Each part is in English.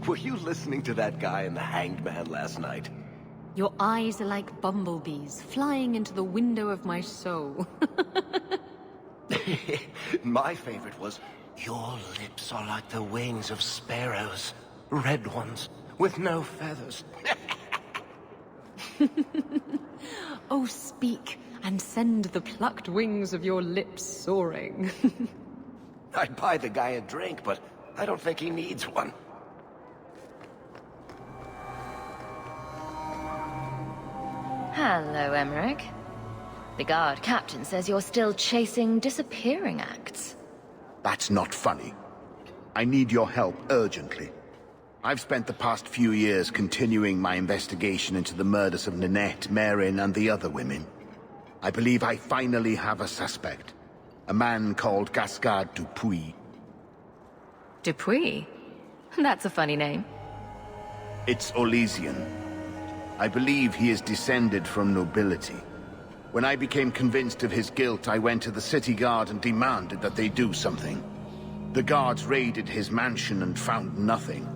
Were you listening to that guy in the Hanged Man last night? Your eyes are like bumblebees flying into the window of my soul. My favorite was, your lips are like the wings of sparrows. Red ones, with no feathers. Oh, speak, and send the plucked wings of your lips soaring. I'd buy the guy a drink, but I don't think he needs one. Hello, Emmerich. The guard captain says you're still chasing disappearing acts. That's not funny. I need your help urgently. I've spent the past few years continuing my investigation into the murders of Ninette, Marin, and the other women. I believe I finally have a suspect. A man called Gascard Dupuis. Dupuis? That's a funny name. It's Olesian. I believe he is descended from nobility. When I became convinced of his guilt, I went to the city guard and demanded that they do something. The guards raided his mansion and found nothing.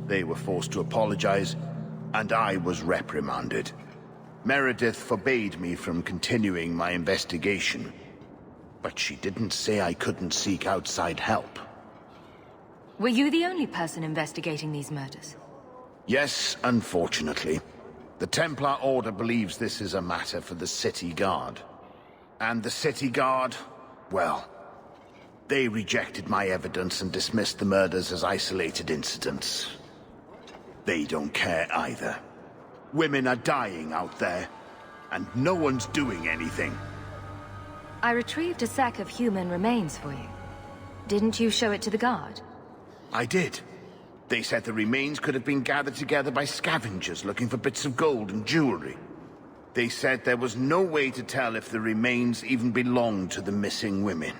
They were forced to apologize, and I was reprimanded. Meredith forbade me from continuing my investigation. But she didn't say I couldn't seek outside help. Were you the only person investigating these murders? Yes, unfortunately. The Templar Order believes this is a matter for the City Guard. And the City Guard, well, they rejected my evidence and dismissed the murders as isolated incidents. They don't care either. Women are dying out there, and no one's doing anything. I retrieved a sack of human remains for you. Didn't you show it to the guard? I did. They said the remains could have been gathered together by scavengers looking for bits of gold and jewelry. They said there was no way to tell if the remains even belonged to the missing women.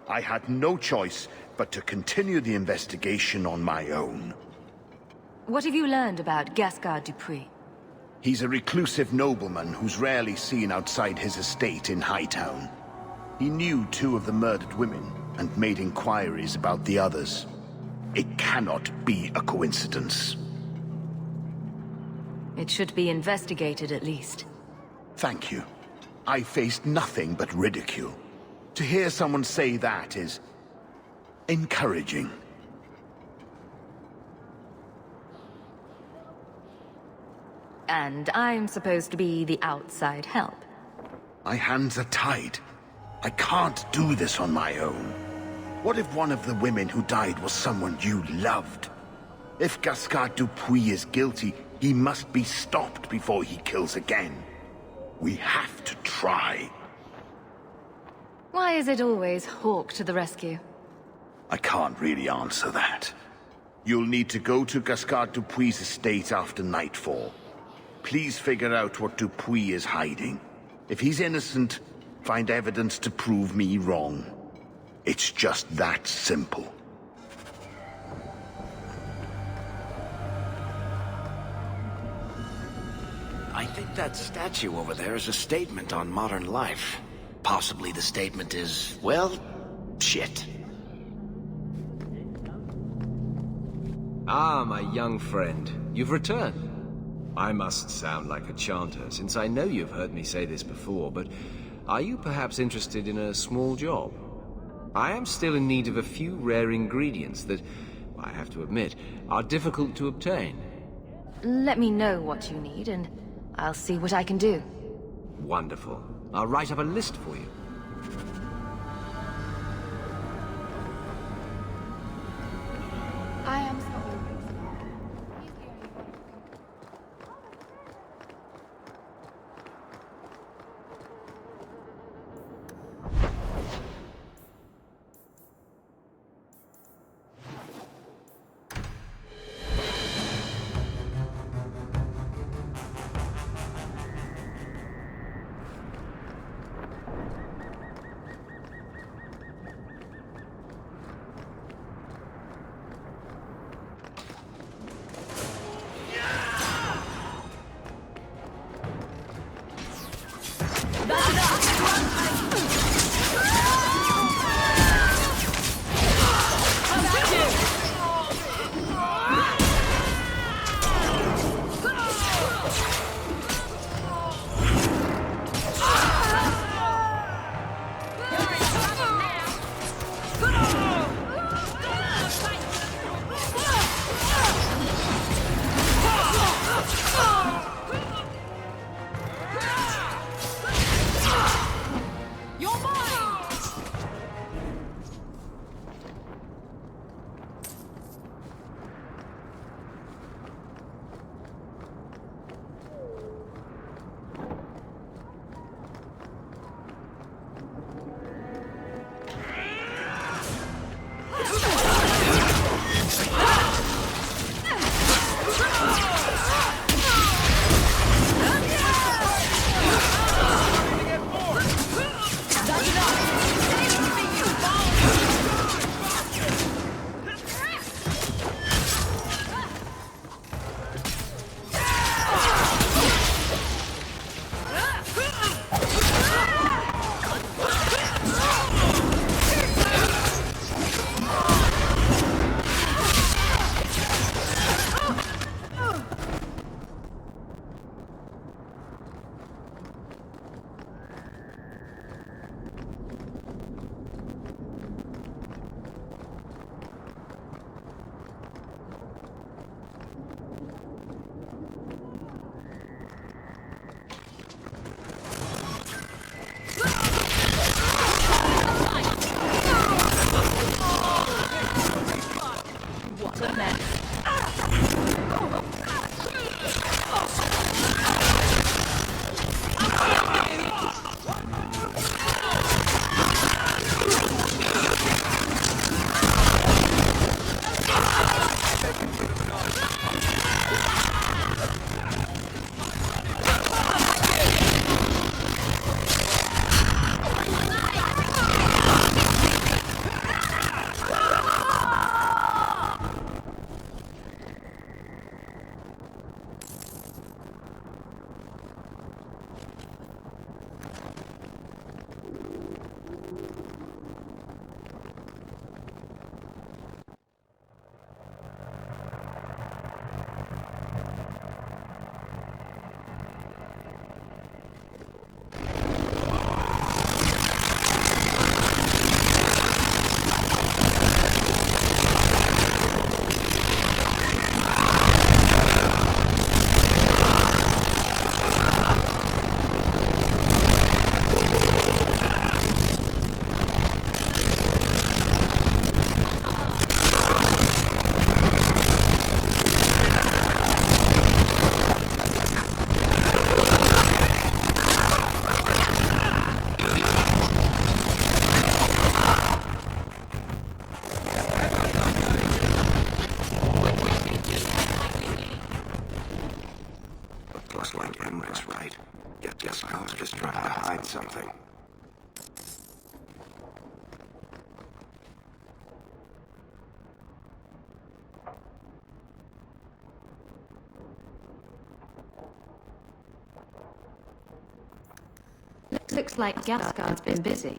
I had no choice but to continue the investigation on my own. What have you learned about Gascard Dupuis? He's a reclusive nobleman who's rarely seen outside his estate in Hightown. He knew 2 of the murdered women and made inquiries about the others. It cannot be a coincidence. It should be investigated at least. Thank you. I faced nothing but ridicule. To hear someone say that is encouraging. And I'm supposed to be the outside help. My hands are tied. I can't do this on my own. What if one of the women who died was someone you loved? If Gascard Dupuis is guilty, he must be stopped before he kills again. We have to try. Why is it always Hawk to the rescue? I can't really answer that. You'll need to go to Gascard Dupuis' estate after nightfall. Please figure out what Dupuis is hiding. If he's innocent, find evidence to prove me wrong. It's just that simple. I think that statue over there is a statement on modern life. Possibly the statement is, well, shit. Ah, my young friend. You've returned. I must sound like a chanter, since I know you've heard me say this before, but are you perhaps interested in a small job? I am still in need of a few rare ingredients that, I have to admit, are difficult to obtain. Let me know what you need, and I'll see what I can do. Wonderful. I'll write up a list for you. I am Looks like Emmerich, right? Guess I was just trying to hide something. Looks like Gasgard's been busy.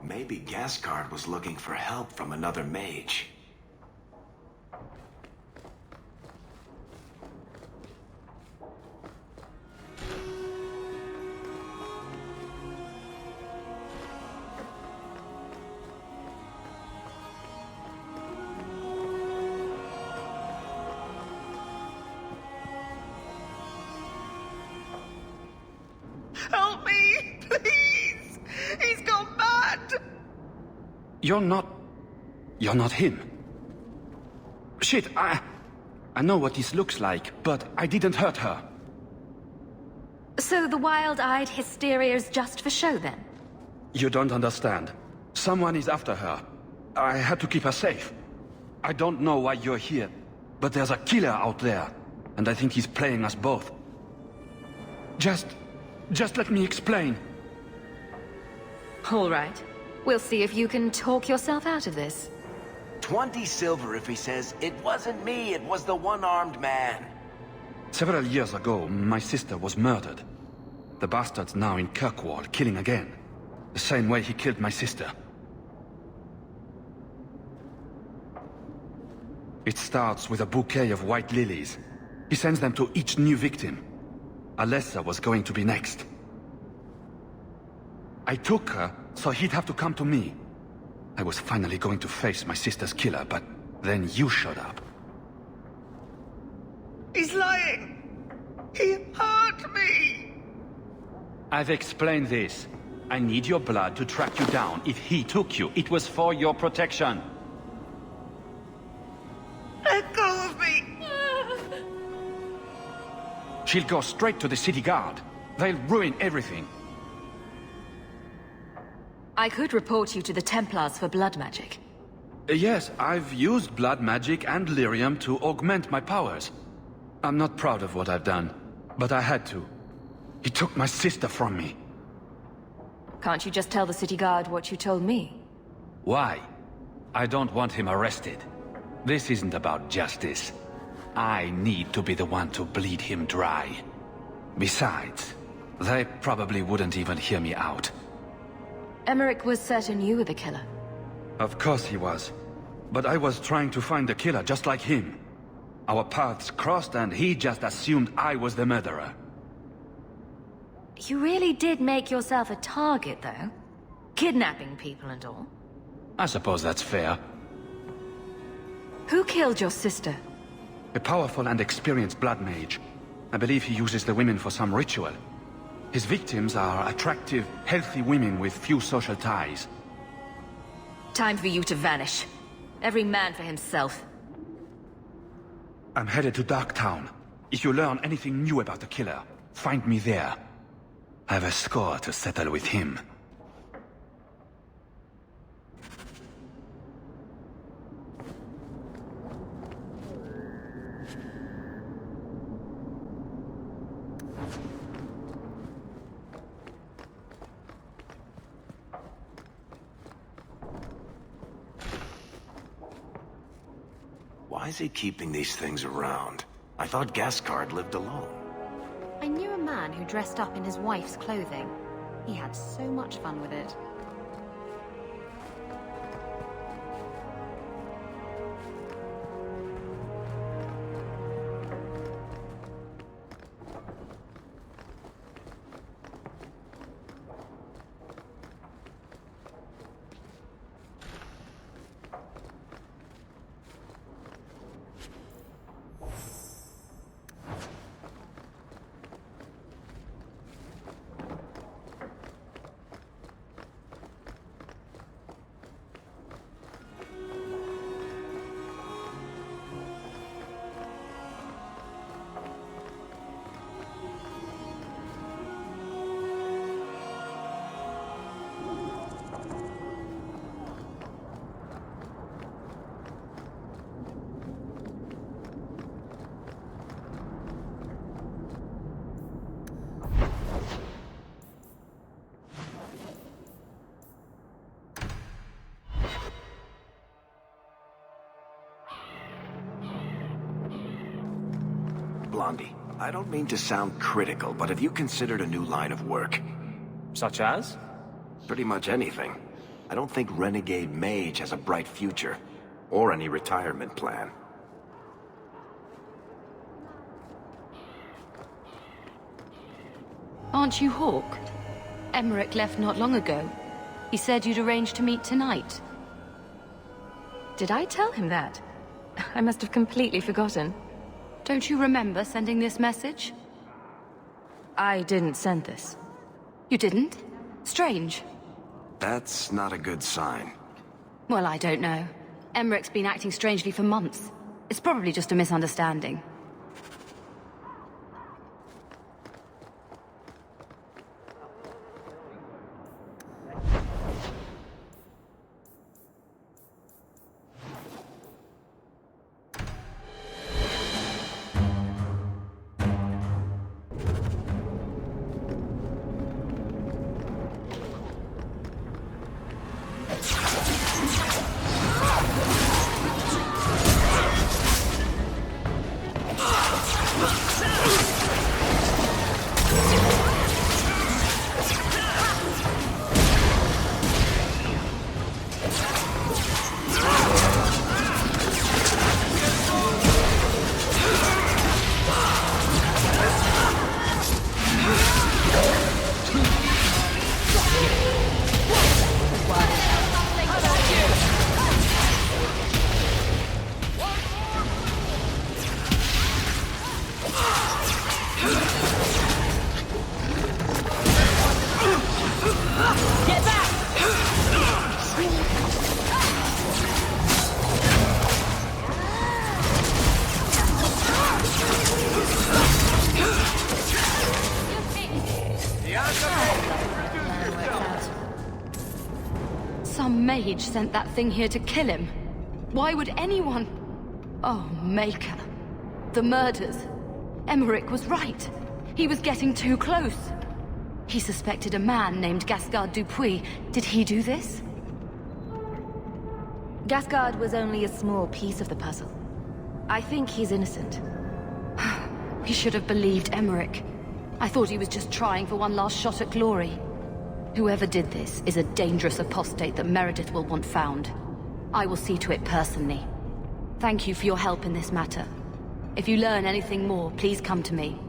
Maybe Gasgard was looking for help from another mage. Help me, please! He's gone mad! You're not him. Shit, I know what this looks like, but I didn't hurt her. So the wild-eyed hysteria is just for show, then? You don't understand. Someone is after her. I had to keep her safe. I don't know why you're here, but there's a killer out there, and I think he's playing us both. Just let me explain. All right. We'll see if you can talk yourself out of this. 20 silver if he says, "It wasn't me, it was the one-armed man." Several years ago, my sister was murdered. The bastard's now in Kirkwall, killing again. The same way he killed my sister. It starts with a bouquet of white lilies. He sends them to each new victim. Alessa was going to be next. I took her, so he'd have to come to me. I was finally going to face my sister's killer, but then you showed up. He's lying! He hurt me! I've explained this. I need your blood to track you down. If he took you, it was for your protection. Let go of me! She'll go straight to the city guard. They'll ruin everything. I could report you to the Templars for blood magic. Yes, I've used blood magic and lyrium to augment my powers. I'm not proud of what I've done, but I had to. He took my sister from me. Can't you just tell the city guard what you told me? Why? I don't want him arrested. This isn't about justice. I need to be the one to bleed him dry. Besides, they probably wouldn't even hear me out. Emmerich was certain you were the killer. Of course he was. But I was trying to find the killer just like him. Our paths crossed and he just assumed I was the murderer. You really did make yourself a target, though. Kidnapping people and all. I suppose that's fair. Who killed your sister? A powerful and experienced blood mage. I believe he uses the women for some ritual. His victims are attractive, healthy women with few social ties. Time for you to vanish. Every man for himself. I'm headed to Darktown. If you learn anything new about the killer, find me there. I have a score to settle with him. Why is he keeping these things around? I thought Gasgard lived alone. I knew a man who dressed up in his wife's clothing. He had so much fun with it. Blondie, I don't mean to sound critical, but have you considered a new line of work? Such as? Pretty much anything. I don't think Renegade Mage has a bright future, or any retirement plan. Aren't you Hawk? Emmerich left not long ago. He said you'd arranged to meet tonight. Did I tell him that? I must have completely forgotten. Don't you remember sending this message? I didn't send this. You didn't? Strange. That's not a good sign. Well, I don't know. Emmerich's been acting strangely for months. It's probably just a misunderstanding. Some mage sent that thing here to kill him. Why would anyone... Oh, Maker. The murders. Emmerich was right. He was getting too close. He suspected a man named Gascard Dupuis. Did he do this? Gascard was only a small piece of the puzzle. I think he's innocent. He should have believed Emmerich. I thought he was just trying for one last shot at glory. Whoever did this is a dangerous apostate that Meredith will want found. I will see to it personally. Thank you for your help in this matter. If you learn anything more, please come to me.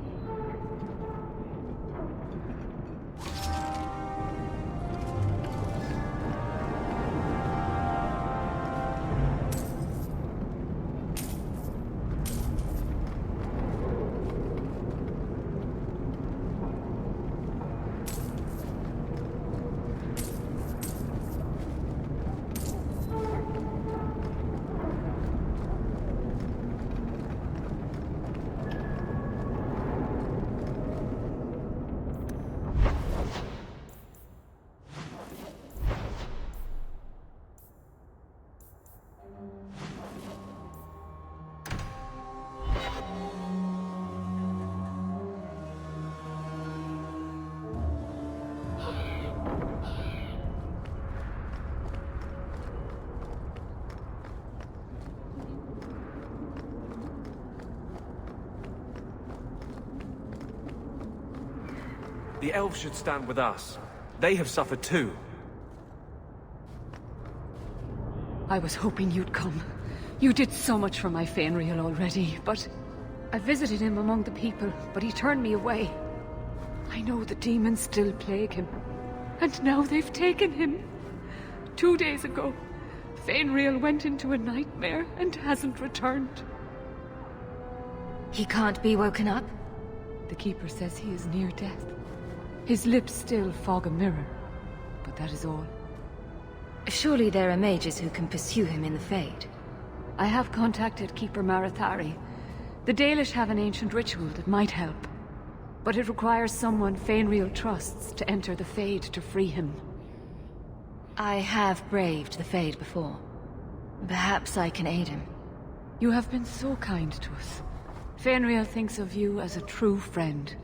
The elves should stand with us. They have suffered too. I was hoping you'd come. You did so much for my Fainriel already, but... I visited him among the people, but he turned me away. I know the demons still plague him. And now they've taken him. 2 days ago, Fainriel went into a nightmare and hasn't returned. He can't be woken up? The Keeper says he is near death. His lips still fog a mirror, but that is all. Surely there are mages who can pursue him in the Fade. I have contacted Keeper Marathari. The Dalish have an ancient ritual that might help, but it requires someone Fainriel trusts to enter the Fade to free him. I have braved the Fade before. Perhaps I can aid him. You have been so kind to us. Fainriel thinks of you as a true friend.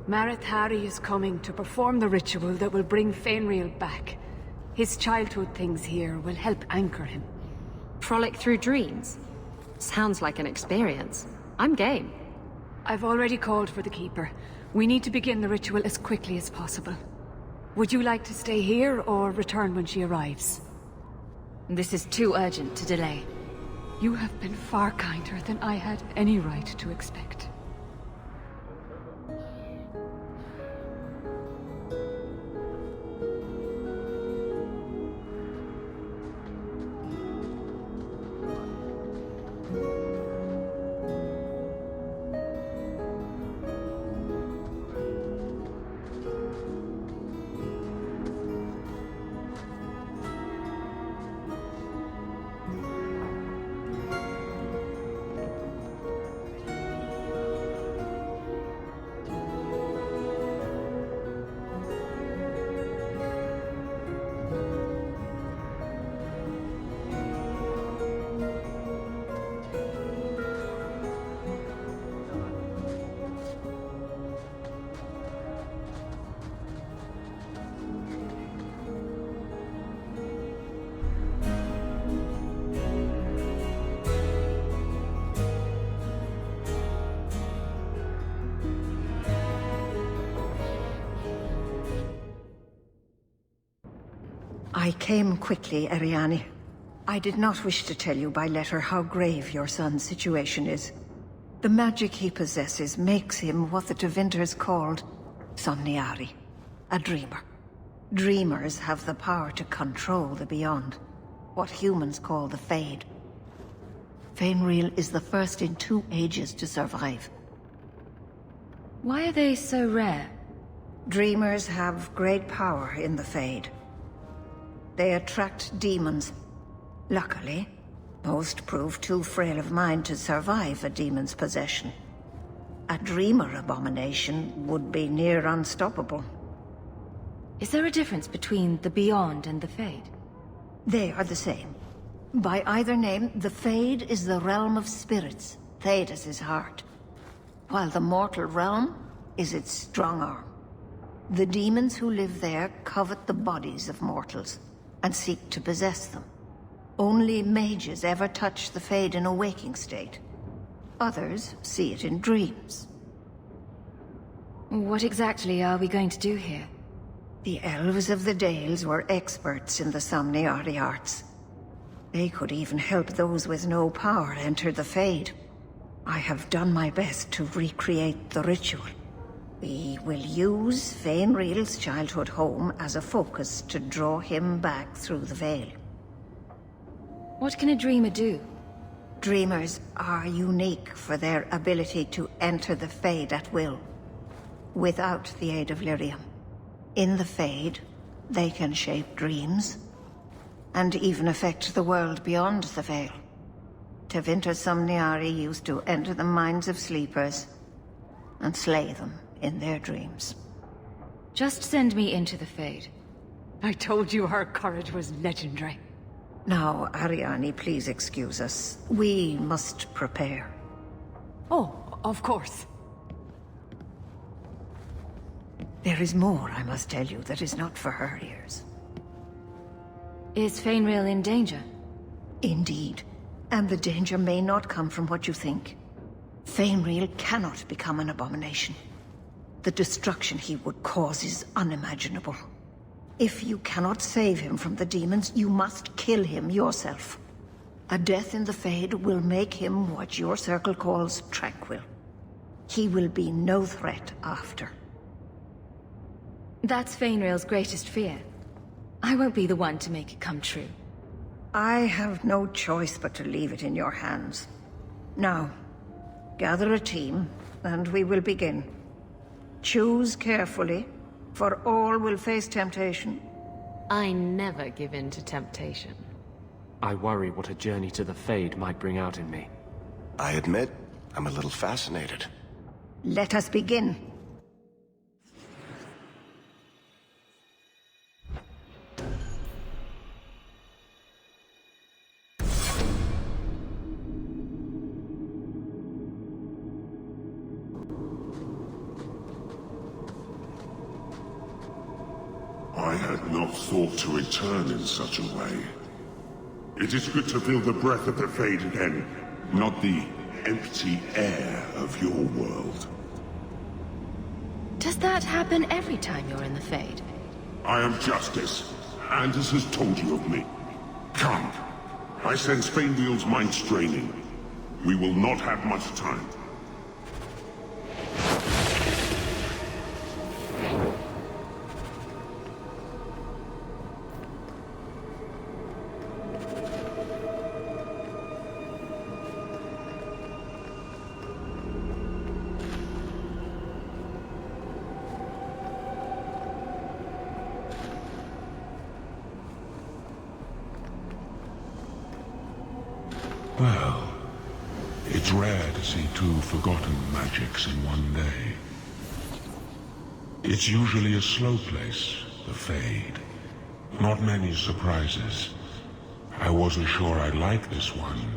Marathari is coming to perform the ritual that will bring Fainriel back. His childhood things here will help anchor him. Frolic through dreams? Sounds like an experience. I'm game. I've already called for the Keeper. We need to begin the ritual as quickly as possible. Would you like to stay here, or return when she arrives? This is too urgent to delay. You have been far kinder than I had any right to expect. I came quickly, Ariane. I did not wish to tell you by letter how grave your son's situation is. The magic he possesses makes him what the Tevinters called Somniari, a dreamer. Dreamers have the power to control the beyond, what humans call the Fade. Fainreal is the first in 2 ages to survive. Why are they so rare? Dreamers have great power in the Fade. They attract demons. Luckily, most prove too frail of mind to survive a demon's possession. A dreamer abomination would be near unstoppable. Is there a difference between the Beyond and the Fade? They are the same. By either name, the Fade is the realm of spirits, Thedas' heart, while the mortal realm is its strong arm. The demons who live there covet the bodies of mortals and seek to possess them. Only mages ever touch the Fade in a waking state. Others see it in dreams. What exactly are we going to do here? The elves of the Dales were experts in the Somniari arts. They could even help those with no power enter the Fade. I have done my best to recreate the ritual. We will use Fainreal's childhood home as a focus to draw him back through the veil. What can a dreamer do? Dreamers are unique for their ability to enter the Fade at will, without the aid of Lyrium. In the Fade, they can shape dreams, and even affect the world beyond the veil. Tevinter Somniari used to enter the minds of sleepers and slay them in their dreams. Just send me into the Fade. I told you her courage was legendary. Now, Ariane, please excuse us. We must prepare. Oh, of course. There is more, I must tell you, that is not for her ears. Is Fainreal in danger? Indeed. And the danger may not come from what you think. Fainreal cannot become an abomination. The destruction he would cause is unimaginable. If you cannot save him from the demons, you must kill him yourself. A death in the Fade will make him what your circle calls tranquil. He will be no threat after. That's Fainreal's greatest fear. I won't be the one to make it come true. I have no choice but to leave it in your hands. Now, gather a team, and we will begin. Choose carefully, for all will face temptation. I never give in to temptation. I worry what a journey to the Fade might bring out in me. I admit, I'm a little fascinated. Let us begin. I had not thought to return in such a way. It is good to feel the breath of the Fade again, not the empty air of your world. Does that happen every time you're in the Fade? I am Justice. Anders has told you of me. Come. I sense Fainwheel's mind straining. We will not have much time. Well, it's rare to see two forgotten magics in one day. It's usually a slow place, the Fade. Not many surprises. I wasn't sure I'd like this one,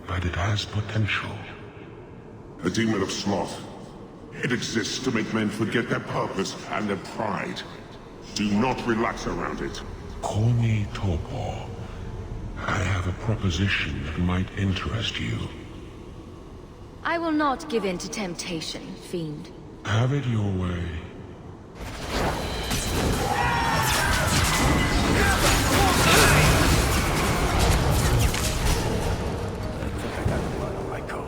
but it has potential. A demon of sloth. It exists to make men forget their purpose and their pride. Do not relax around it. Call me Torpor. I have a proposition that might interest you. I will not give in to temptation, fiend. Have it your way. I think I got blood on my coat.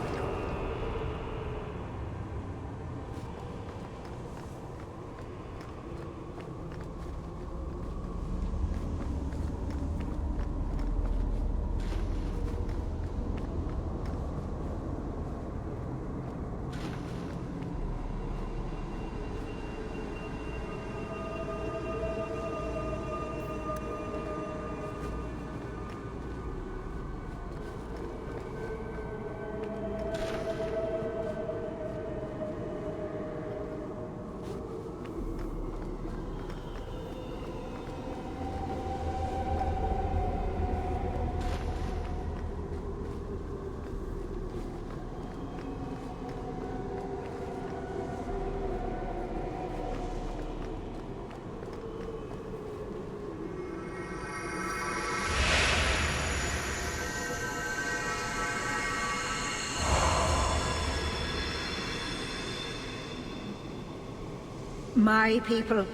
My people,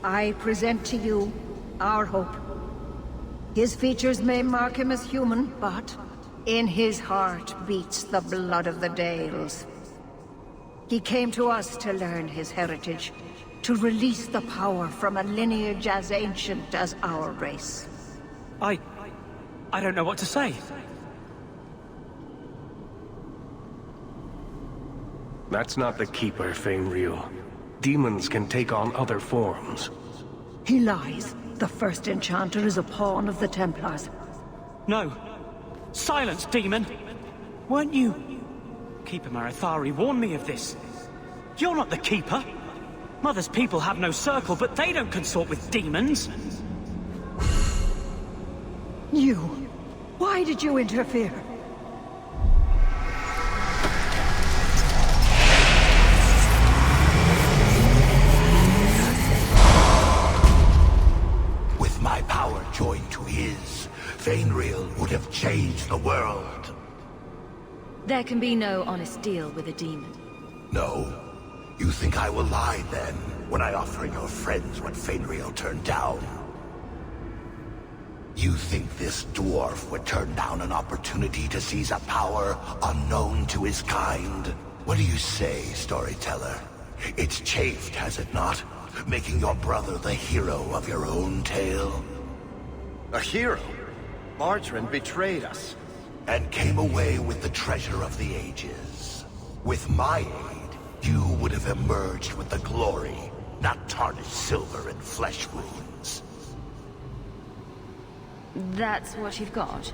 I present to you our hope. His features may mark him as human, but in his heart beats the blood of the Dales. He came to us to learn his heritage, to release the power from a lineage as ancient as our race. I don't know what to say. That's not the Keeper, Fainreal. Demons can take on other forms. He lies. The first enchanter is a pawn of the Templars. No. Silence, demon! Weren't you... Keeper Marathari warned me of this. You're not the Keeper. Mother's people have no circle, but they don't consort with demons. You... Why did you interfere? With my power joined to his, Fainreal would have changed the world. There can be no honest deal with a demon. No. You think I will lie then, when I offer your friends what Fainreal turned down? You think this dwarf would turn down an opportunity to seize a power unknown to his kind? What do you say, storyteller? It's chafed, has it not? Making your brother the hero of your own tale? A hero? Margarine betrayed us. And came away with the treasure of the ages. With my aid, you would have emerged with the glory, not tarnished silver and flesh wounds. That's what you've got?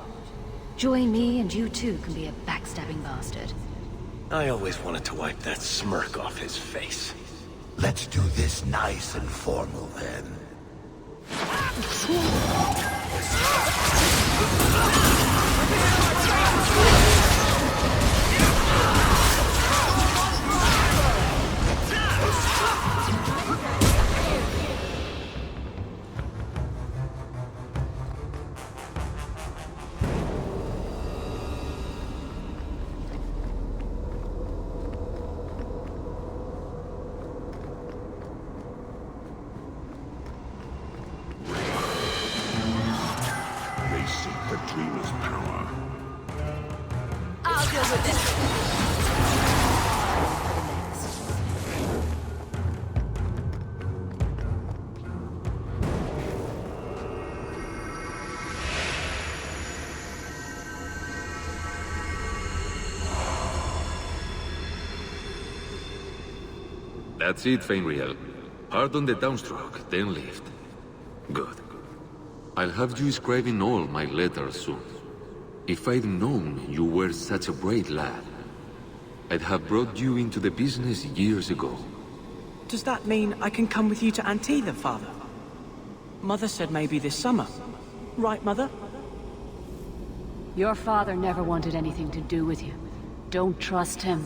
Join me and you too can be a backstabbing bastard. I always wanted to wipe that smirk off his face. Let's do this nice and formal then. father's power. I'll deal with this. That's it, Fenriel. Hard on the downstroke, then lift. Good. I'll have you scribing all my letters soon. If I'd known you were such a brave lad, I'd have brought you into the business years ago. Does that mean I can come with you to Anthe, Father? Mother said maybe this summer. Right, Mother? Your father never wanted anything to do with you. Don't trust him.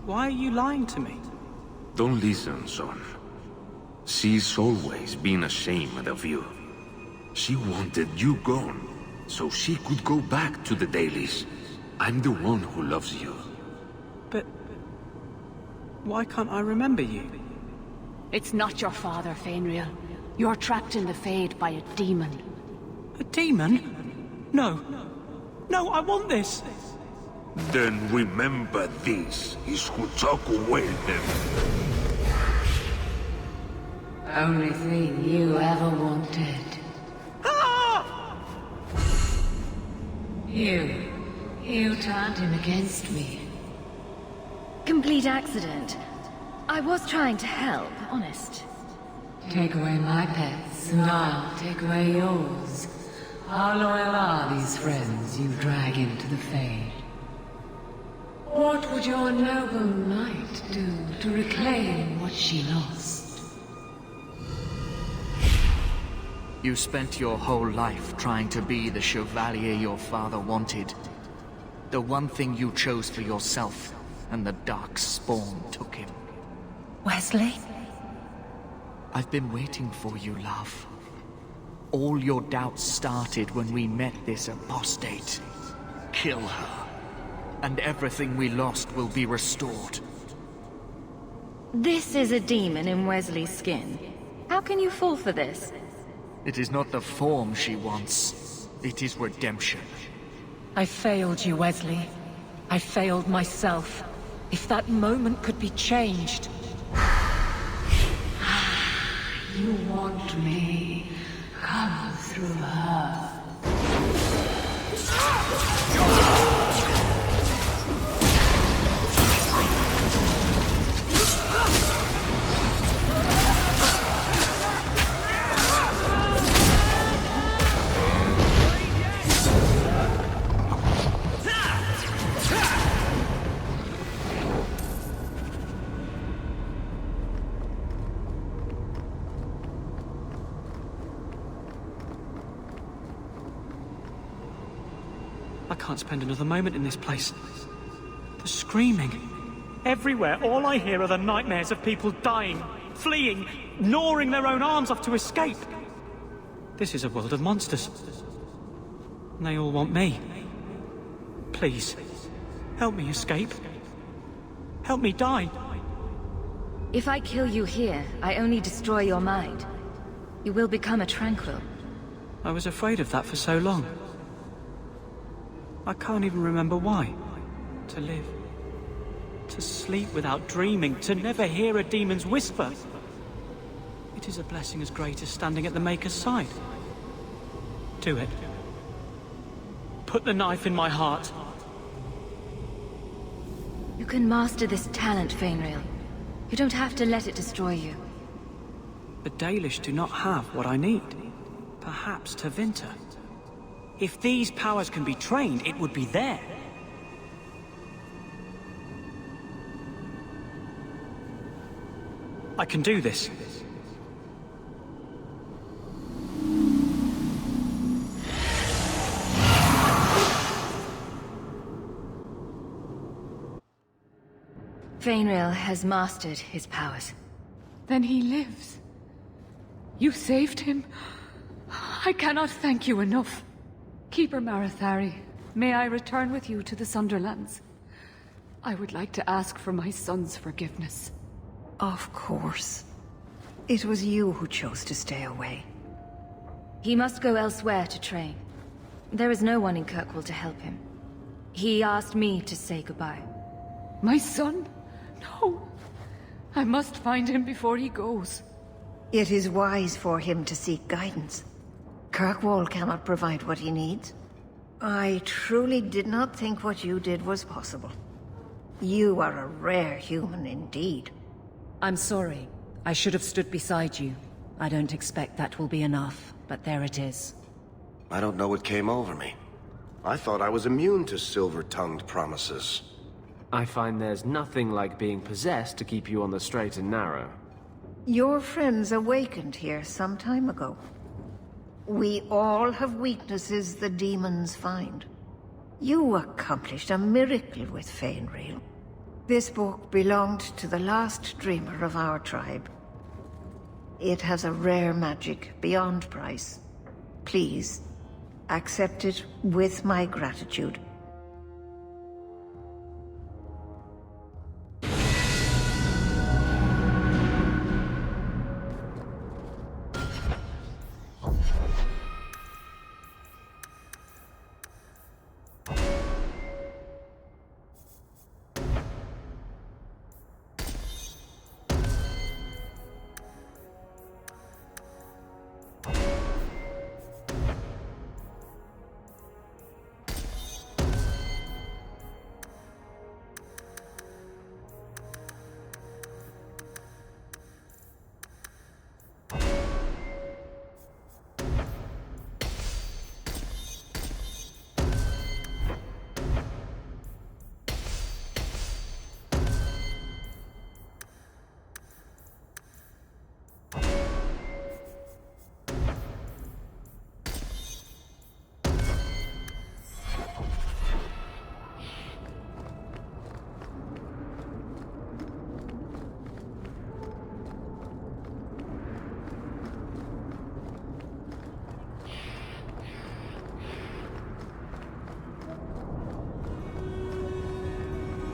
Why are you lying to me? Don't listen, son. She's always been ashamed of you. She wanted you gone, so she could go back to the dailies. I'm the one who loves you. But... why can't I remember you? It's not your father, Fenriel. You're trapped in the Fade by a demon. A demon? No. No, I want this! Then remember this is who took away them. Only thing you ever wanted. Ah! You turned him against me. Complete accident. I was trying to help, honest. Take away my pets, and I'll take away yours. How loyal are these friends you drag into the Fade? What would your noble knight do to reclaim what she lost? You spent your whole life trying to be the chevalier your father wanted. The one thing you chose for yourself, and the dark spawn took him. Wesley? I've been waiting for you, love. All your doubts started when we met this apostate. Kill her, and everything we lost will be restored. This is a demon in Wesley's skin. How can you fall for this? It is not the form she wants. It is redemption. I failed you, Wesley. I failed myself. If that moment could be changed... You want me. Come through her. I can't spend another moment in this place. The screaming. Everywhere, all I hear are the nightmares of people dying, fleeing, gnawing their own arms off to escape. This is a world of monsters. And they all want me. Please, help me escape. Help me die. If I kill you here, I only destroy your mind. You will become a tranquil. I was afraid of that for so long. I can't even remember why. To live. To sleep without dreaming. To never hear a demon's whisper. It is a blessing as great as standing at the Maker's side. Do it. Put the knife in my heart. You can master this talent, Fenriel. You don't have to let it destroy you. The Dalish do not have what I need. Perhaps Tevinter. If these powers can be trained, it would be there. I can do this. Fenriel has mastered his powers. Then he lives. You saved him. I cannot thank you enough. Keeper Marathari, may I return with you to the Sunderlands? I would like to ask for my son's forgiveness. Of course. It was you who chose to stay away. He must go elsewhere to train. There is no one in Kirkwall to help him. He asked me to say goodbye. My son? No. I must find him before he goes. It is wise for him to seek guidance. Kirkwall cannot provide what he needs. I truly did not think what you did was possible. You are a rare human indeed. I'm sorry. I should have stood beside you. I don't expect that will be enough, but there it is. I don't know what came over me. I thought I was immune to silver-tongued promises. I find there's nothing like being possessed to keep you on the straight and narrow. Your friends awakened here some time ago. We all have weaknesses the demons find. You accomplished a miracle with Fainreal. This book belonged to the last dreamer of our tribe. It has a rare magic beyond price. Please, accept it with my gratitude.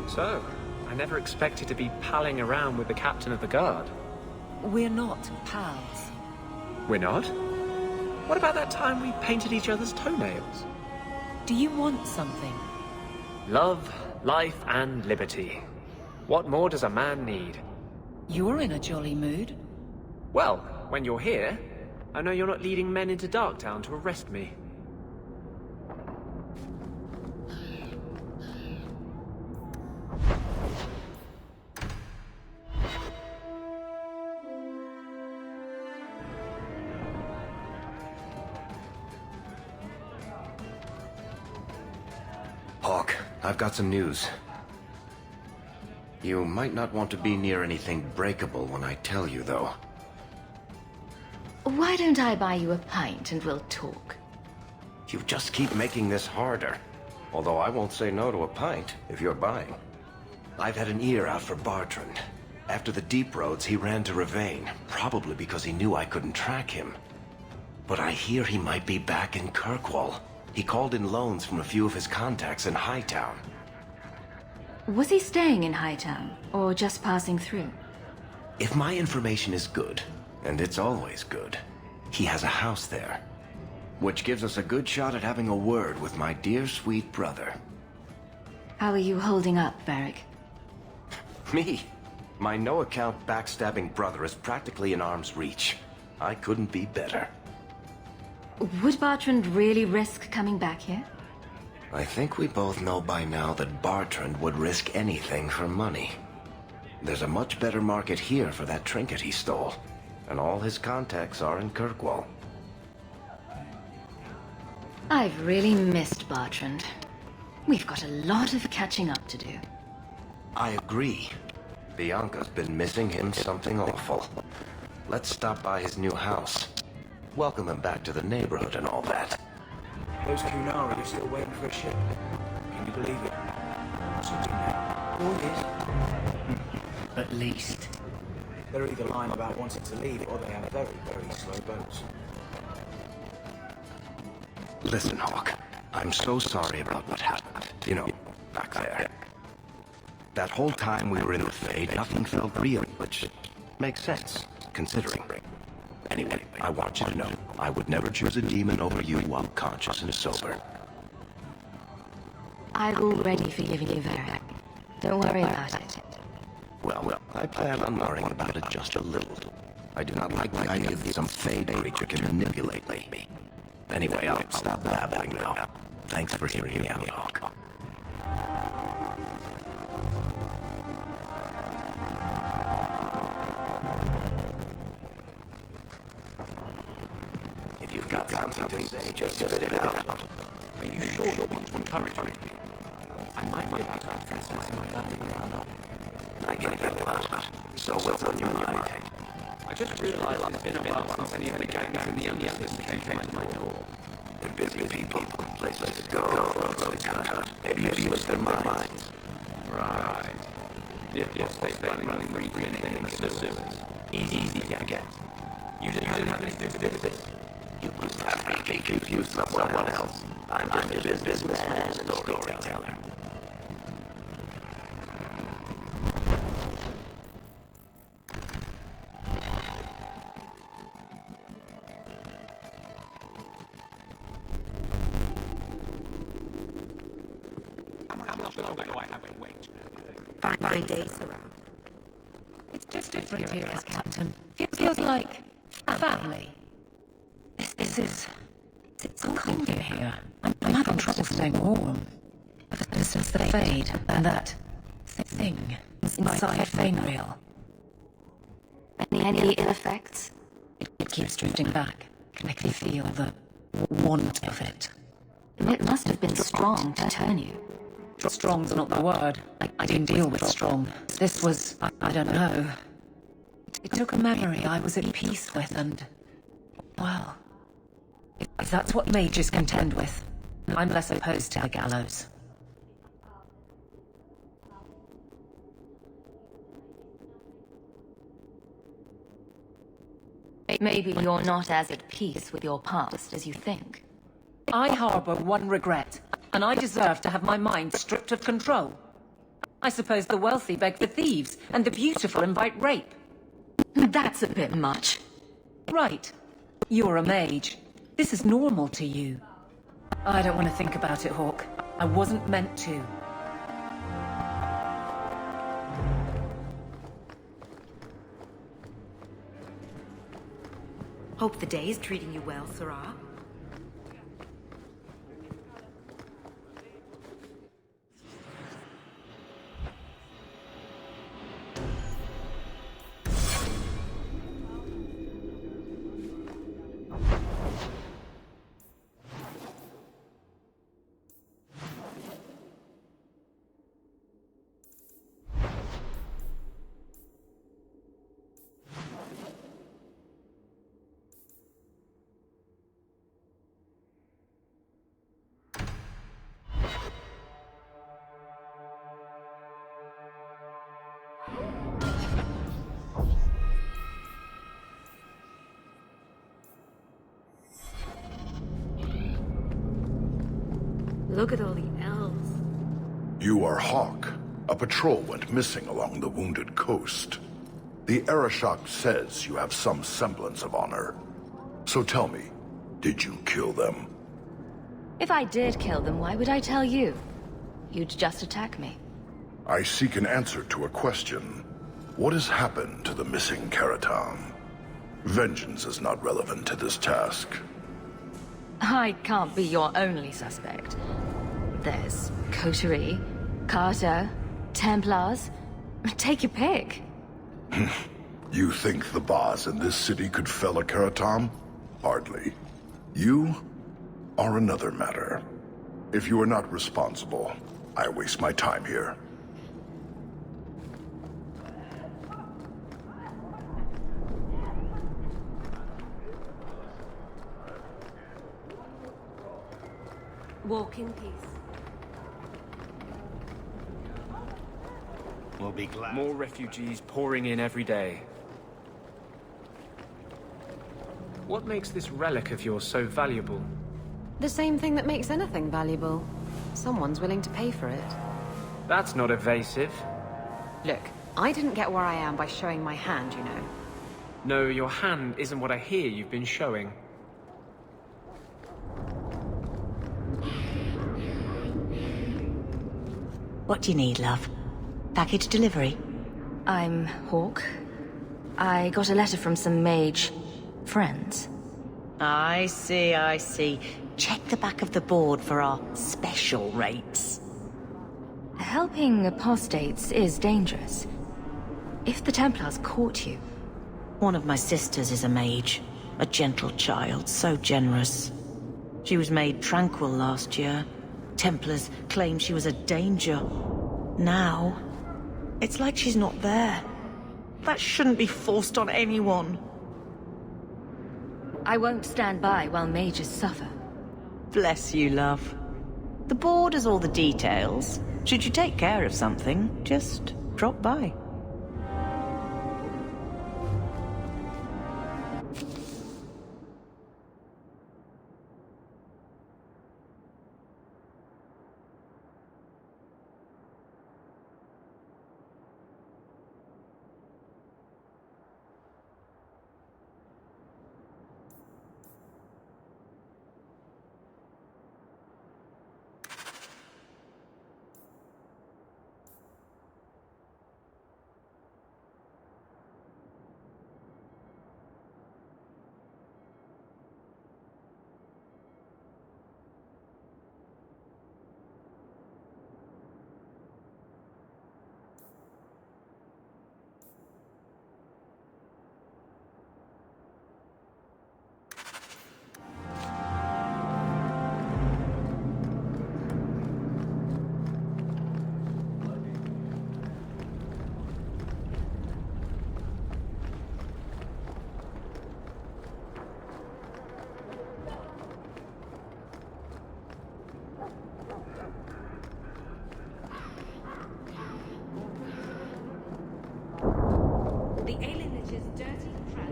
So, I never expected to be palling around with the captain of the guard. We're not pals. We're not? What about that time we painted each other's toenails? Do you want something? Love, life, and liberty. What more does a man need? You're in a jolly mood. Well, when you're here, I know you're not leading men into Darktown to arrest me. Hawk, I've got some news. You might not want to be near anything breakable when I tell you, though. Why don't I buy you a pint and we'll talk? You just keep making this harder. Although I won't say no to a pint, if you're buying. I've had an ear out for Bartrand. After the Deep Roads, he ran to Ravain, probably because he knew I couldn't track him. But I hear he might be back in Kirkwall. He called in loans from a few of his contacts in Hightown. Was he staying in Hightown, or just passing through? If my information is good, and it's always good, he has a house there. Which gives us a good shot at having a word with my dear sweet brother. How are you holding up, Varric? Me? My no-account backstabbing brother is practically in arm's reach. I couldn't be better. Would Bartrand really risk coming back here? I think we both know by now that Bartrand would risk anything for money. There's a much better market here for that trinket he stole, and all his contacts are in Kirkwall. I've really missed Bartrand. We've got a lot of catching up to do. I agree. Bianca's been missing him something awful. Let's stop by his new house. Welcome him back to the neighborhood and all that. Those Kunari are still waiting for a ship. Can you believe it? Something now. 4 years. At least. They're either lying about wanting to leave, or they have very, very slow boats. Listen, Hawk. I'm so sorry about what happened. You know, back there. That whole time we were in the Fade, nothing felt real, which makes sense, considering. Anyway, I want you to know, I would never choose a demon over you while conscious and sober. I've already forgiven you, Varric. Don't worry about it. Well, I plan on worrying about it just a little. I do not like the idea that some Fade creature can manipulate me. Anyway, I'll stop babbling now. Thanks for hearing me out, Hawk. If you've got something to say, just spit it out. Are you sure you want to encourage me? I might be able to confess something like that. I get it a lot. So what's on your mind? I just realized it's been a while since any of the gangs in the Undercity came to my door. They're busy people, places to go, roads to cut. Maybe you've slipped their minds. Right. Yes, they've been running free anything in the sewers. Easy, I guess. You didn't have anything to do with it. You must have me confused with someone else. I'm just a businessman and storyteller. Fine day, Sarah. It's just different here as captain. Feels like family. This is... It's so cold here. I'm having trouble staying warm. Ever since the Fade and that thing inside Fainreal. Any ill effects? It keeps drifting back. I can feel the want of it. It must have been strong to turn you. Strong's not the word. I didn't deal with strong. This was... I don't know. It took a memory I was at peace with and... Well... If that's what mages contend with, I'm less opposed to the gallows. Maybe you're not as at peace with your past as you think. I harbor one regret, and I deserve to have my mind stripped of control. I suppose the wealthy beg for thieves, and the beautiful invite rape. That's a bit much. Right. You're a mage. This is normal to you. I don't want to think about it, Hawk. I wasn't meant to. Hope the day is treating you well, Sarah. Look at all the elves. You are Hawk. A patrol went missing along the Wounded Coast. The Arashok says you have some semblance of honor. So tell me, did you kill them? If I did kill them, why would I tell you? You'd just attack me. I seek an answer to a question. What has happened to the missing Karatam? Vengeance is not relevant to this task. I can't be your only suspect. There's Coterie, Carter, Templars. Take your pick. You think the boss in this city could fell a Karatam? Hardly. You are another matter. If you are not responsible, I waste my time here. Walk in peace. We'll be glad. More refugees pouring in every day. What makes this relic of yours so valuable? The same thing that makes anything valuable. Someone's willing to pay for it. That's not evasive. Look, I didn't get where I am by showing my hand, you know. No, your hand isn't what I hear you've been showing. What do you need, love? Package delivery? I'm Hawk. I got a letter from some mage friends. I see, I see. Check the back of the board for our special rates. Helping apostates is dangerous. If the Templars caught you... One of my sisters is a mage. A gentle child, so generous. She was made tranquil last year. Templars claimed she was a danger. Now, it's like she's not there. That shouldn't be forced on anyone. I won't stand by while mages suffer. Bless you, love. The board has all the details. Should you take care of something, just drop by. The alienage is dirty crap.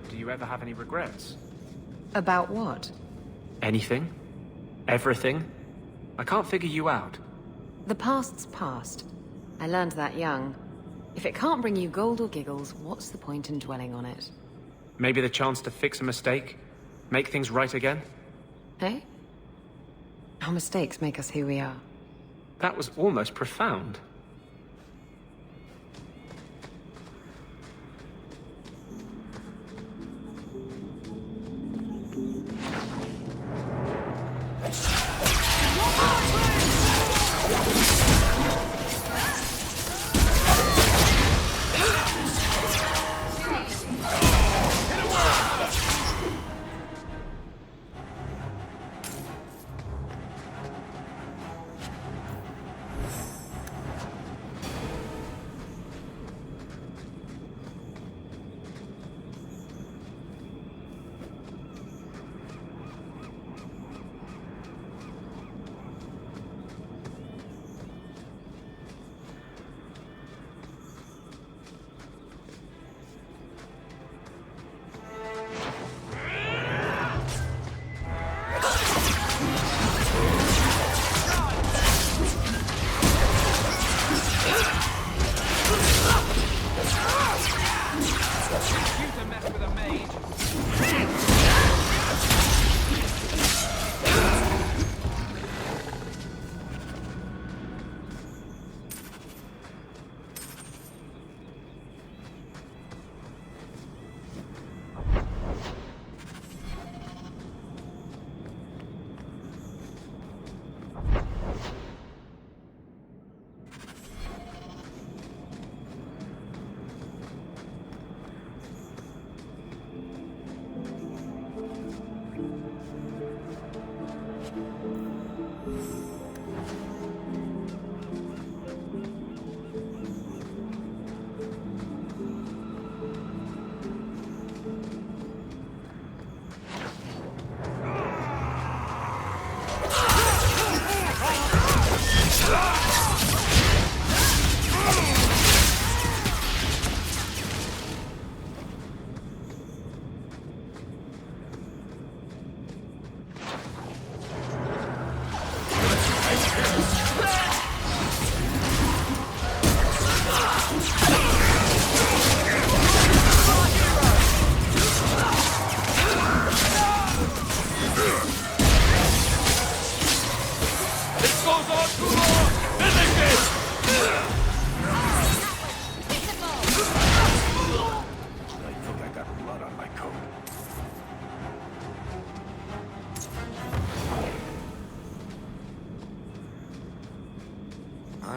Do you ever have any regrets? About what? Anything? Everything? I can't figure you out. The past's past. I learned that young. If it can't bring you gold or giggles, what's the point in dwelling on it? Maybe the chance to fix a mistake? Make things right again? Hey? Our mistakes make us who we are. That was almost profound.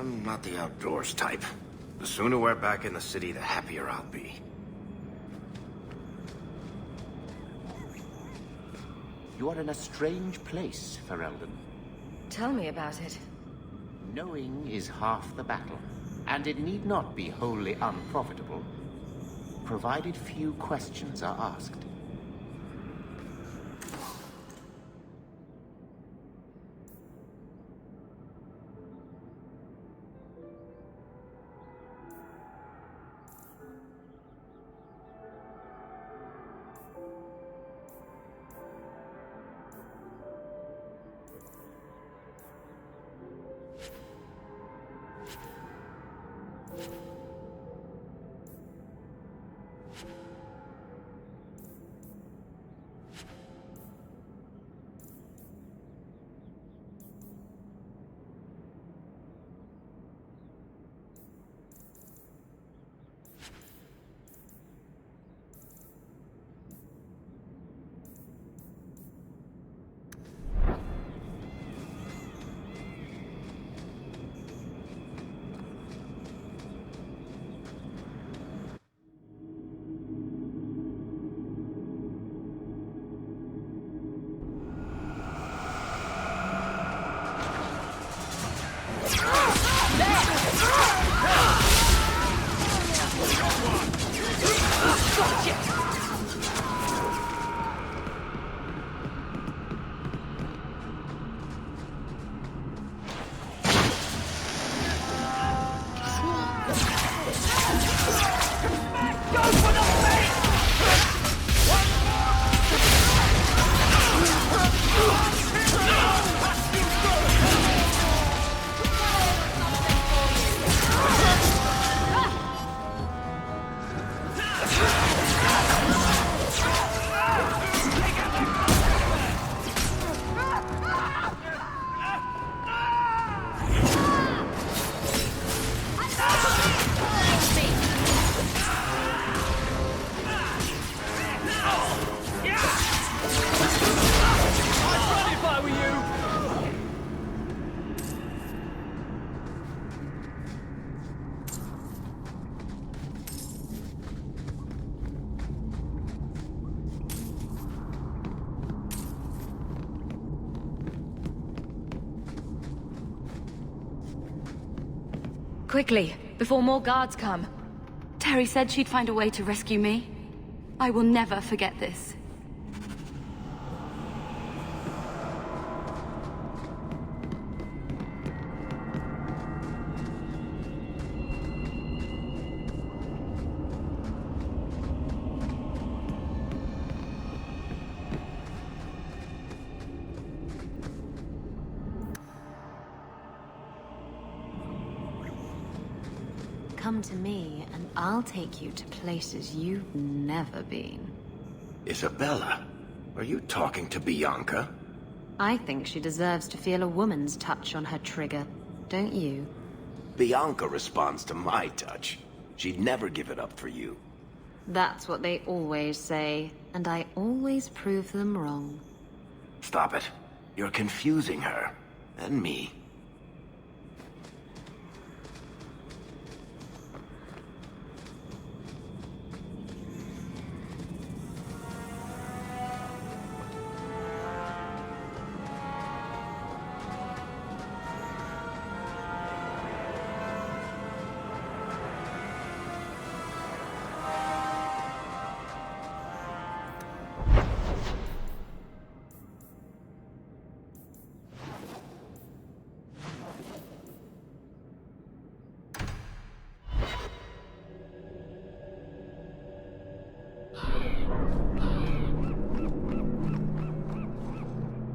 I'm not the outdoors type. The sooner we're back in the city, the happier I'll be. You are in a strange place, Ferelden. Tell me about it. Knowing is half the battle, and it need not be wholly unprofitable, provided few questions are asked. Quickly, before more guards come. Terry said she'd find a way to rescue me. I will never forget this. Come to me, and I'll take you to places you've never been. Isabella, are you talking to Bianca? I think she deserves to feel a woman's touch on her trigger, don't you? Bianca responds to my touch. She'd never give it up for you. That's what they always say, and I always prove them wrong. Stop it. You're confusing her. And me.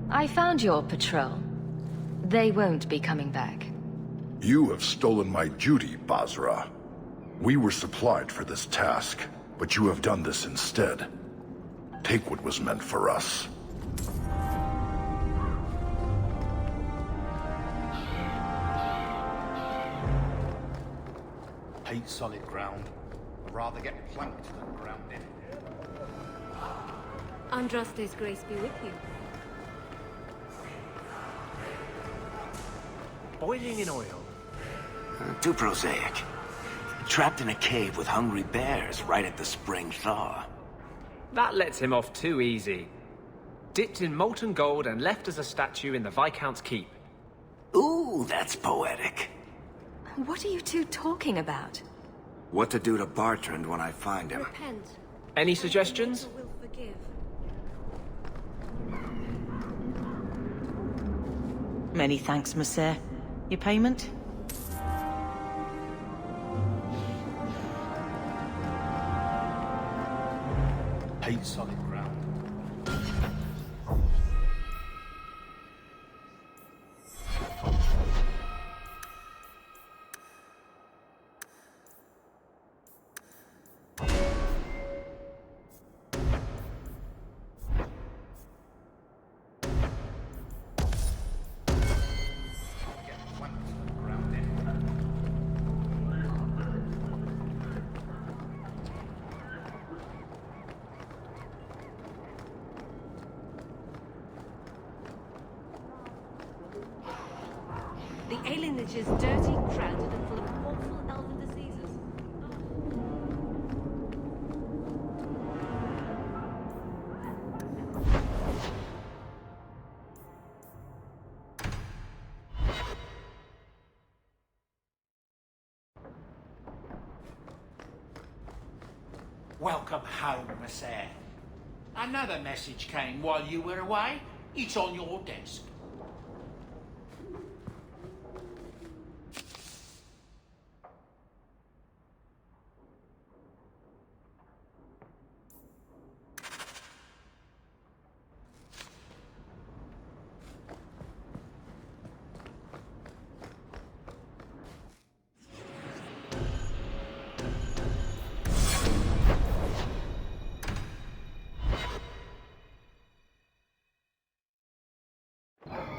I found your patrol. They won't be coming back. You have stolen my duty, Basra. We were supplied for this task, but you have done this instead. Take what was meant for us. Hate solid ground. I'd rather get planked than grounded. Andraste's grace be with you. Boiling in oil. Too prosaic. Trapped in a cave with hungry bears right at the spring thaw. That lets him off too easy. Dipped in molten gold and left as a statue in the Viscount's keep. Ooh, that's poetic. What are you two talking about? What to do to Bartrand when I find him. Repent. Any suggestions? Will forgive. Many thanks, Monsieur. Your payment? Hate solid ground. The alienage is dirty, crowded, and full of awful elven diseases. Welcome home, Monsieur. Another message came while you were away. It's on your desk.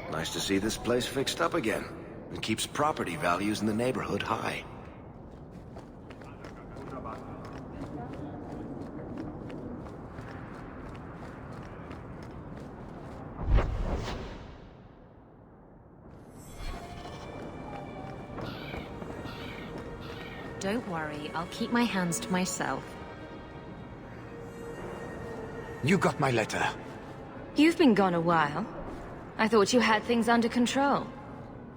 Nice to see this place fixed up again. It keeps property values in the neighborhood high. Don't worry, I'll keep my hands to myself. You got my letter. You've been gone a while. I thought you had things under control.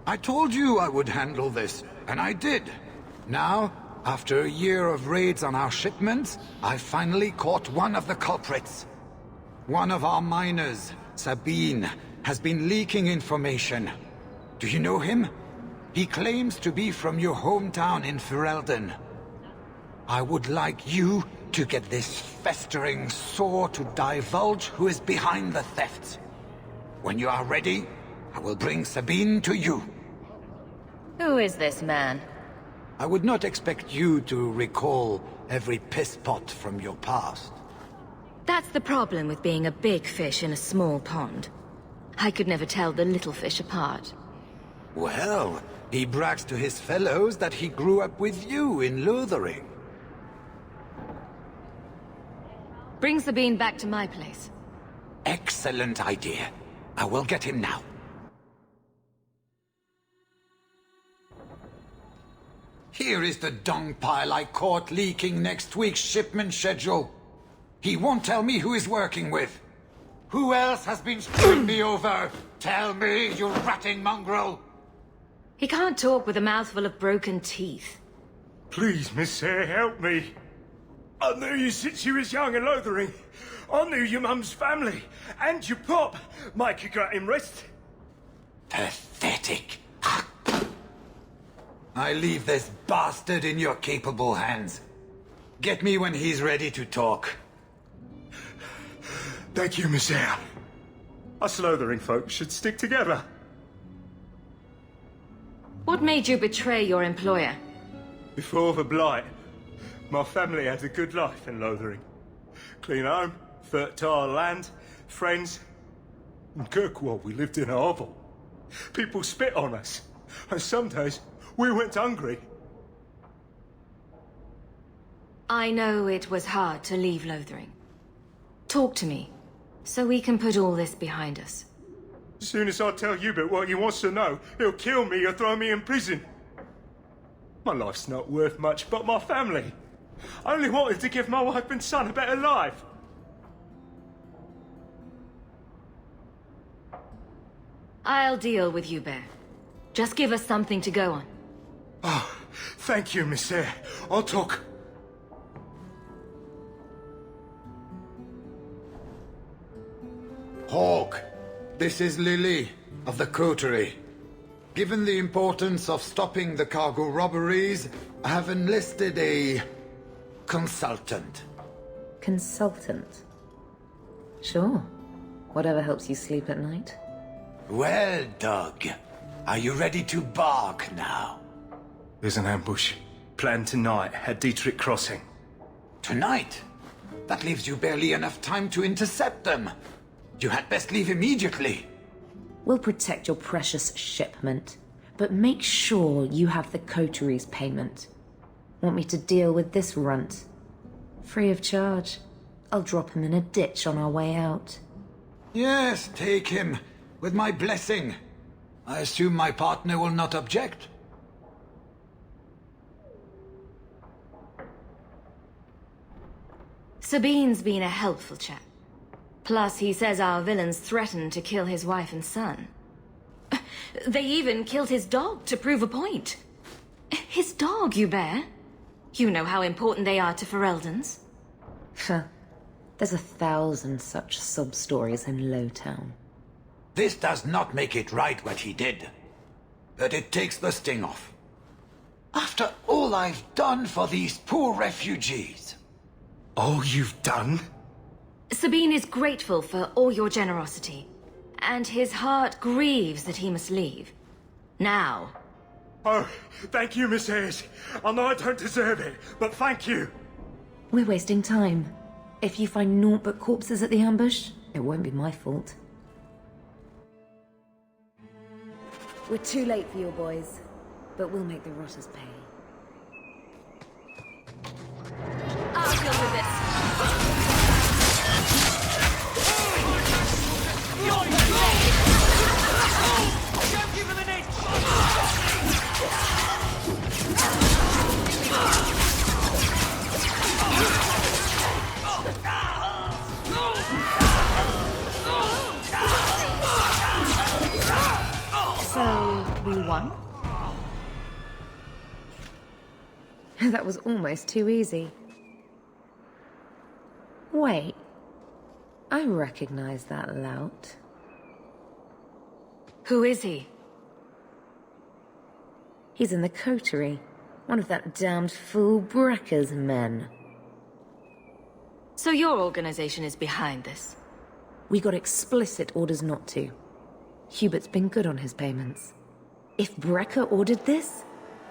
I told you I would handle this, and I did. Now, after a year of raids on our shipments, I finally caught one of the culprits. One of our miners, Sabine, has been leaking information. Do you know him? He claims to be from your hometown in Ferelden. I would like you to get this festering sore to divulge who is behind the thefts. When you are ready, I will bring Sabine to you. Who is this man? I would not expect you to recall every piss pot from your past. That's the problem with being a big fish in a small pond. I could never tell the little fish apart. Well, he brags to his fellows that he grew up with you in Lothering. Bring Sabine back to my place. Excellent idea. I will get him now. Here is the dung pile I caught leaking next week's shipment schedule. He won't tell me who he's working with. Who else has been screwing me over? Tell me, you ratting mongrel! He can't talk with a mouthful of broken teeth. Please, Monsieur, help me. I knew you since you was young and Lothering. I knew your mum's family, and your pop. Mike, you got him rest. Pathetic. I leave this bastard in your capable hands. Get me when he's ready to talk. Thank you, Monsieur. Us Lothering folks should stick together. What made you betray your employer? Before the Blight, my family had a good life in Lothering. Clean home, fertile land, friends. In Kirkwall, we lived in a hovel. People spit on us, and some days we went hungry. I know it was hard to leave Lothering. Talk to me, so we can put all this behind us. As soon as I tell Hubert what he wants to know, he'll kill me or throw me in prison. My life's not worth much but my family. I only wanted to give my wife and son a better life. I'll deal with you, Bear. Just give us something to go on. Oh, thank you, Monsieur. I'll talk. Hawk, this is Lily of the Coterie. Given the importance of stopping the cargo robberies, I have enlisted a consultant. Consultant? Sure. Whatever helps you sleep at night. Well, Doug, are you ready to bark now? There's an ambush planned tonight at Dietrich Crossing. Tonight? That leaves you barely enough time to intercept them. You had best leave immediately. We'll protect your precious shipment, but make sure you have the coterie's payment. Want me to deal with this runt? Free of charge. I'll drop him in a ditch on our way out. Yes, take him, with my blessing. I assume my partner will not object? Sabine's been a helpful chap. Plus, he says our villains threatened to kill his wife and son. They even killed his dog to prove a point. His dog, Hubert. You know how important they are to Fereldans. There's 1,000 such sub-stories in Lowtown. This does not make it right what he did. But it takes the sting off. After all I've done for these poor refugees. All you've done? Sabine is grateful for all your generosity, and his heart grieves that he must leave. Now. Oh, thank you, Messieurs. I know I don't deserve it, but thank you. We're wasting time. If you find naught but corpses at the ambush, it won't be my fault. We're too late for your boys, but we'll make the rotters pay. I'll deal with this. Don't give him an inch! So, we won? That was almost too easy. Wait. I recognize that lout. Who is he? He's in the coterie. One of that damned fool Brekker's men. So your organization is behind this? We got explicit orders not to. Hubert's been good on his payments. If Brekker ordered this,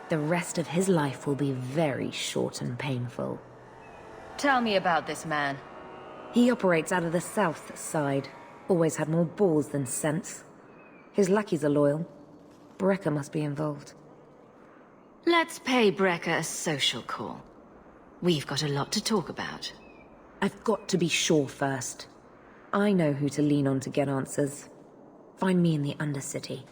the rest of his life will be very short and painful. Tell me about this man. He operates out of the south side. Always had more balls than sense. His lackeys are loyal. Brekker must be involved. Let's pay Brekker a social call. We've got a lot to talk about. I've got to be sure first. I know who to lean on to get answers. Find me in the Undercity.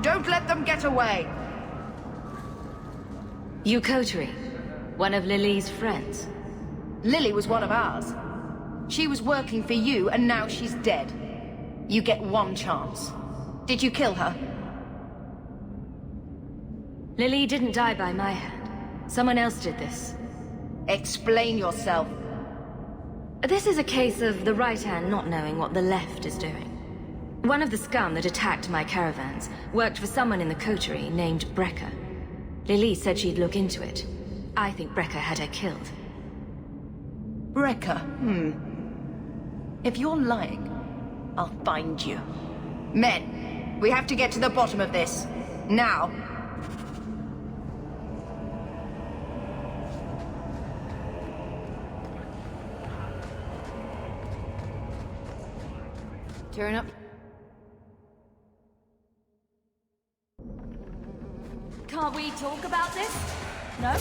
Don't let them get away! You coterie, one of Lily's friends. Lily was one of ours. She was working for you, and now she's dead. You get one chance. Did you kill her? Lily didn't die by my hand. Someone else did this. Explain yourself. This is a case of the right hand not knowing what the left is doing. One of the scum that attacked my caravans worked for someone in the coterie named Brecker. Lily said she'd look into it. I think Brecker had her killed. Brecker, If you're lying, I'll find you. Men, we have to get to the bottom of this. Now. Turn up. Can't we talk about this? No?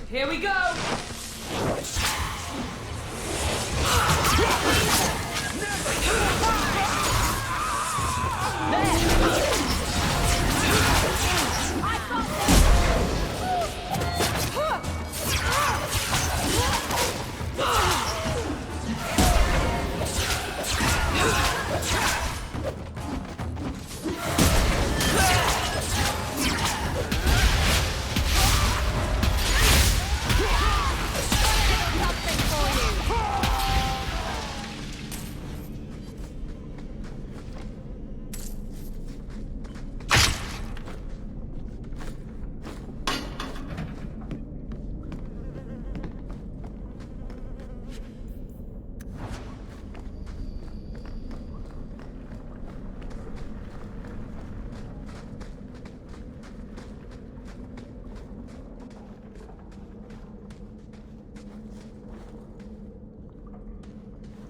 Here we go!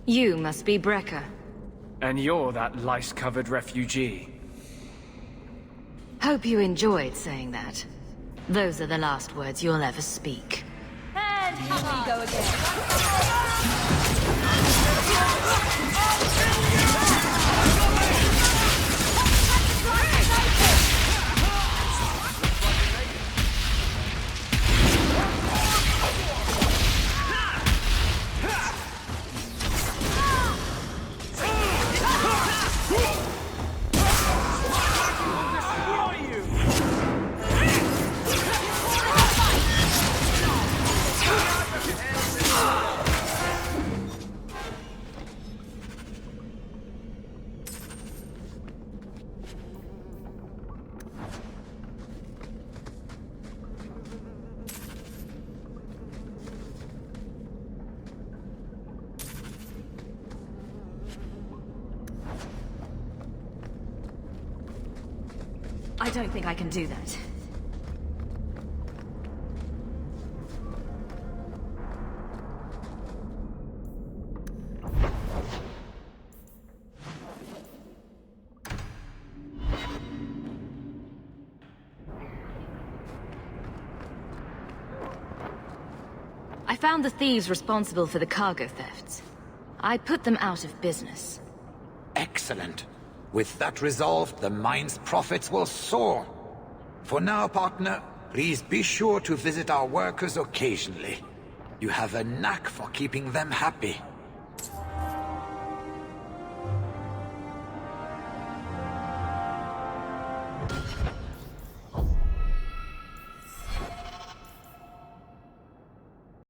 You must be Brecker. And you're that lice-covered refugee. Hope you enjoyed saying that. Those are the last words you'll ever speak. And here we go again. I don't think I can do that. I found the thieves responsible for the cargo thefts. I put them out of business. Excellent. With that resolved, the mine's profits will soar. For now, partner, please be sure to visit our workers occasionally. You have a knack for keeping them happy.